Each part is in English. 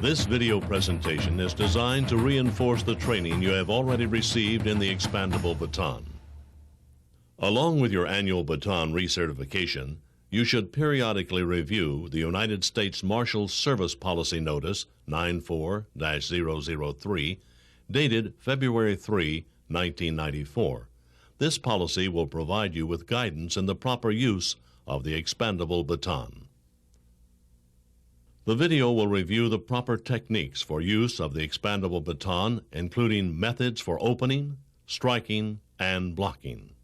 This video presentation is designed to reinforce the training you have already received in the Expandable Baton. Along with your annual baton recertification, you should periodically review the United States Marshals Service Policy Notice 94-003, dated February 3, 1994. This policy will provide you with guidance in the proper use of the expandable baton. The video will review the proper techniques for use of the expandable baton, including methods for opening, striking, and blocking.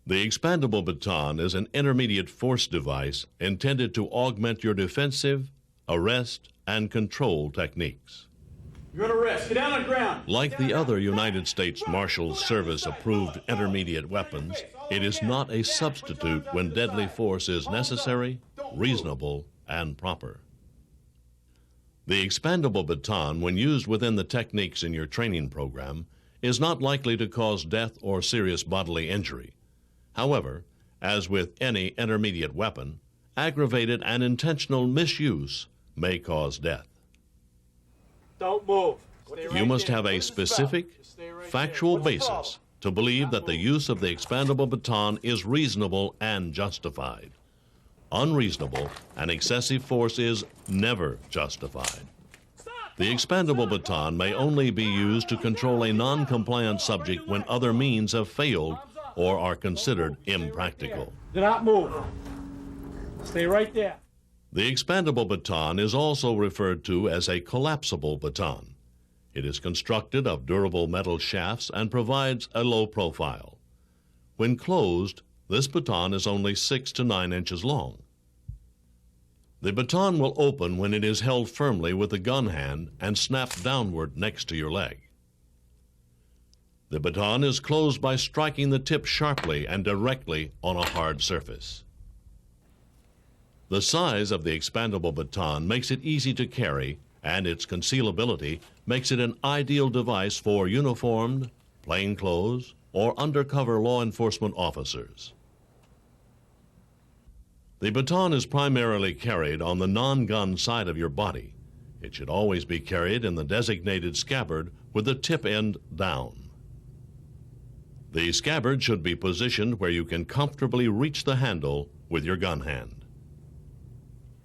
The expandable baton is an intermediate force device intended to augment your defensive, arrest, and control techniques. You're under arrest. Get down on the ground. Like the other United States Marshals Service-approved intermediate weapons, it is not a substitute when deadly force is necessary, reasonable, and proper. The expandable baton, when used within the techniques in your training program, is not likely to cause death or serious bodily injury. However, as with any intermediate weapon, aggravated and intentional misuse may cause death. Don't move. You must have a specific, factual basis to believe that the use of the expandable baton is reasonable and justified. Unreasonable and excessive force is never justified. The expandable baton may only be used to control a non-compliant subject when other means have failed or are considered impractical. Do not move. Stay right there. The expandable baton is also referred to as a collapsible baton. It is constructed of durable metal shafts and provides a low profile. When closed, this baton is only 6 to 9 inches long. The baton will open when it is held firmly with the gun hand and snapped downward next to your leg. The baton is closed by striking the tip sharply and directly on a hard surface. The size of the expandable baton makes it easy to carry, and its concealability makes it an ideal device for uniformed, plainclothes, or undercover law enforcement officers. The baton is primarily carried on the non-gun side of your body. It should always be carried in the designated scabbard with the tip end down. The scabbard should be positioned where you can comfortably reach the handle with your gun hand.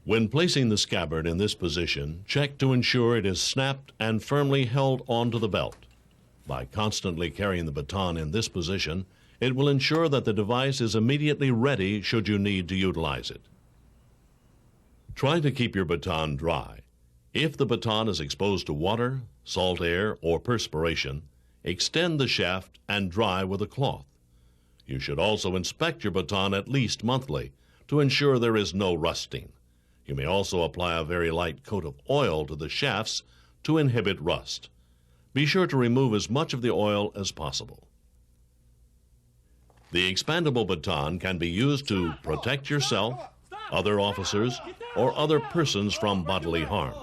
When placing the scabbard in this position, check to ensure it is snapped and firmly held onto the belt. By constantly carrying the baton in this position, it will ensure that the device is immediately ready should you need to utilize it. Try to keep your baton dry. If the baton is exposed to water, salt air, or perspiration, extend the shaft and dry with a cloth. You should also inspect your baton at least monthly to ensure there is no rusting. You may also apply a very light coat of oil to the shafts to inhibit rust. Be sure to remove as much of the oil as possible. The expandable baton can be used to protect yourself, other officers, or other persons from bodily harm.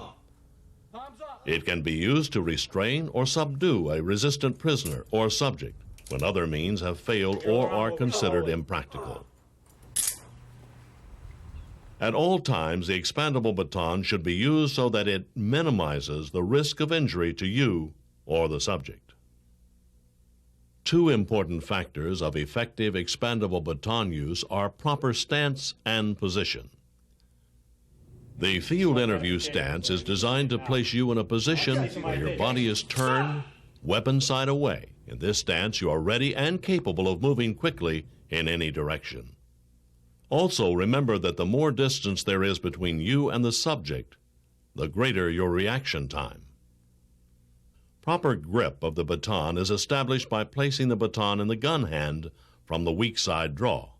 It can be used to restrain or subdue a resistant prisoner or subject when other means have failed or are considered impractical. At all times, the expandable baton should be used so that it minimizes the risk of injury to you or the subject. Two important factors of effective expandable baton use are proper stance and position. The field interview stance is designed to place you in a position where your body is turned, weapon side away. In this stance, you are ready and capable of moving quickly in any direction. Also, remember that the more distance there is between you and the subject, the greater your reaction time. Proper grip of the baton is established by placing the baton in the gun hand from the weak side draw.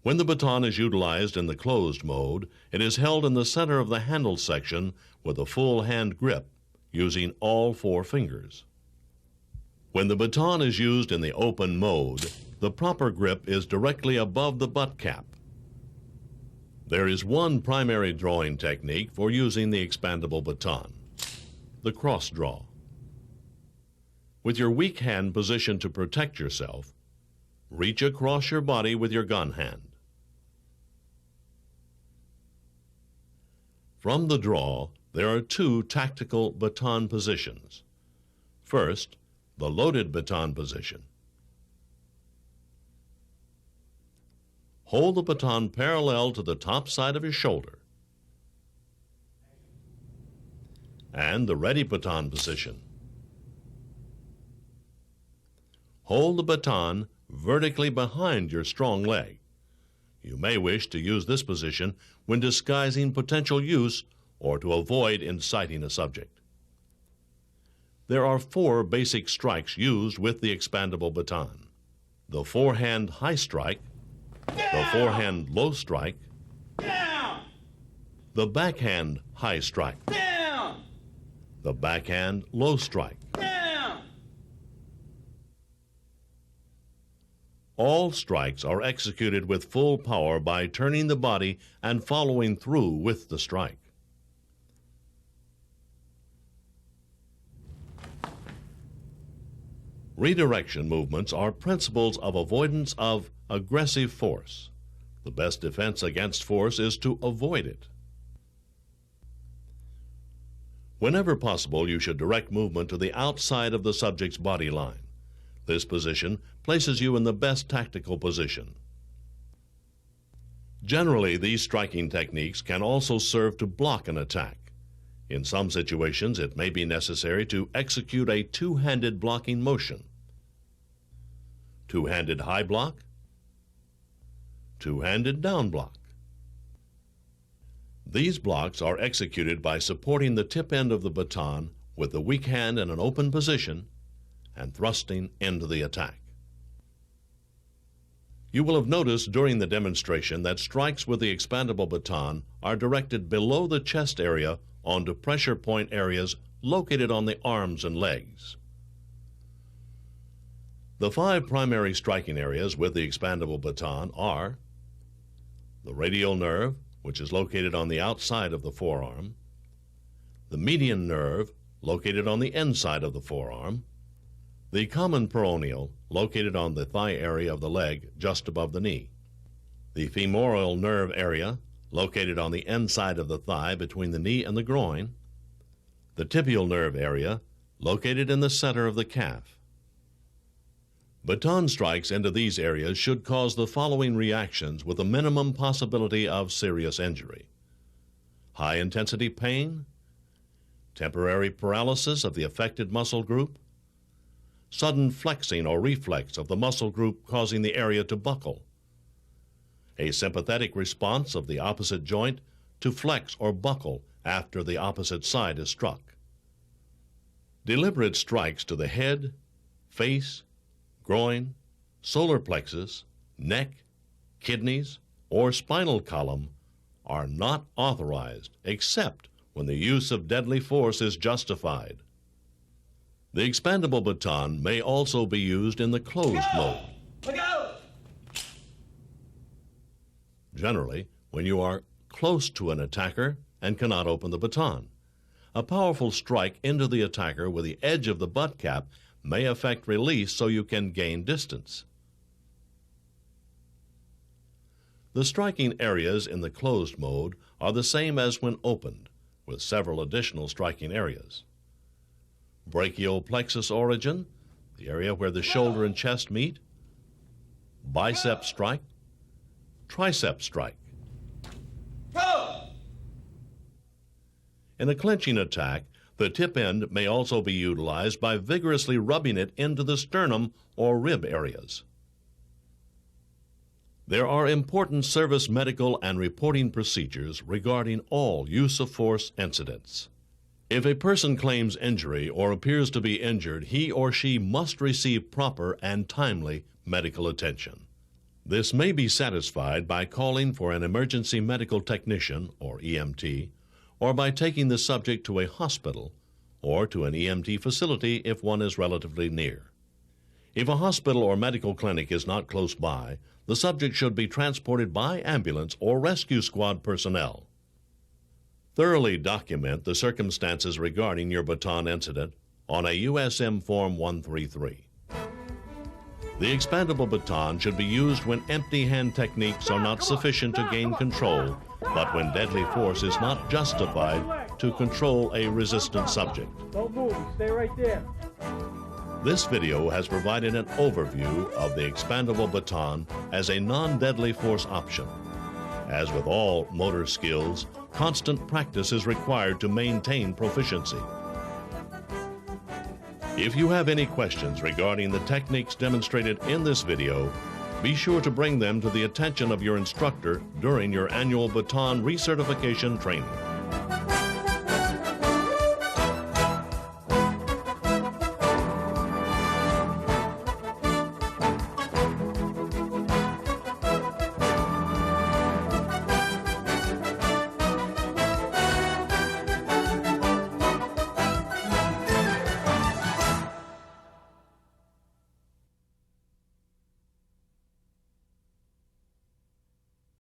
When the baton is utilized in the closed mode, it is held in the center of the handle section with a full hand grip using all 4 fingers. When the baton is used in the open mode, the proper grip is directly above the butt cap. There is one primary drawing technique for using the expandable baton, the cross draw. With your weak hand positioned to protect yourself, reach across your body with your gun hand. From the draw, there are two tactical baton positions. First, the loaded baton position. Hold the baton parallel to the top side of your shoulder. And the ready baton position. Hold the baton vertically behind your strong leg. You may wish to use this position when disguising potential use or to avoid inciting a subject. There are 4 basic strikes used with the expandable baton: the forehand high strike, the forehand low strike, Down! the backhand high strike, Down! the backhand low strike. Down! All strikes are executed with full power by turning the body and following through with the strike. Redirection movements are principles of avoidance of aggressive force. The best defense against force is to avoid it. Whenever possible, you should direct movement to the outside of the subject's body line. This position places you in the best tactical position. Generally, these striking techniques can also serve to block an attack. In some situations, it may be necessary to execute a two-handed blocking motion. Two-handed high block, two-handed down block. These blocks are executed by supporting the tip end of the baton with the weak hand in an open position and thrusting into the attack. You will have noticed during the demonstration that strikes with the expandable baton are directed below the chest area onto pressure point areas located on the arms and legs. The 5 primary striking areas with the expandable baton are the radial nerve, which is located on the outside of the forearm, the median nerve, located on the inside of the forearm, the common peroneal, located on the thigh area of the leg just above the knee, the femoral nerve area, located on the inside of the thigh between the knee and the groin, the tibial nerve area, located in the center of the calf. Baton strikes into these areas should cause the following reactions with a minimum possibility of serious injury: high-intensity pain, temporary paralysis of the affected muscle group, sudden flexing or reflex of the muscle group causing the area to buckle, a sympathetic response of the opposite joint to flex or buckle after the opposite side is struck. Deliberate strikes to the head, face, groin, solar plexus, neck, kidneys, or spinal column are not authorized except when the use of deadly force is justified. The expandable baton may also be used in the closed mode. Look out! Generally, when you are close to an attacker and cannot open the baton. A powerful strike into the attacker with the edge of the butt cap may affect release so you can gain distance. The striking areas in the closed mode are the same as when opened, with several additional striking areas. Brachial plexus origin, the area where the shoulder and chest meet. Bicep strike. Tricep strike. In a clinching attack, the tip end may also be utilized by vigorously rubbing it into the sternum or rib areas. There are important service medical and reporting procedures regarding all use of force incidents. If a person claims injury or appears to be injured, he or she must receive proper and timely medical attention. This may be satisfied by calling for an emergency medical technician, or EMT, or by taking the subject to a hospital or to an EMT facility if one is relatively near. If a hospital or medical clinic is not close by, the subject should be transported by ambulance or rescue squad personnel. Thoroughly document the circumstances regarding your baton incident on a USM Form 133. The expandable baton should be used when empty hand techniques are not sufficient to gain control but when deadly force is not justified to control a resistant subject. Don't move. Stay right there. This video has provided an overview of the expandable baton as a non-deadly force option. As with all motor skills, constant practice is required to maintain proficiency. If you have any questions regarding the techniques demonstrated in this video, be sure to bring them to the attention of your instructor during your annual baton recertification training.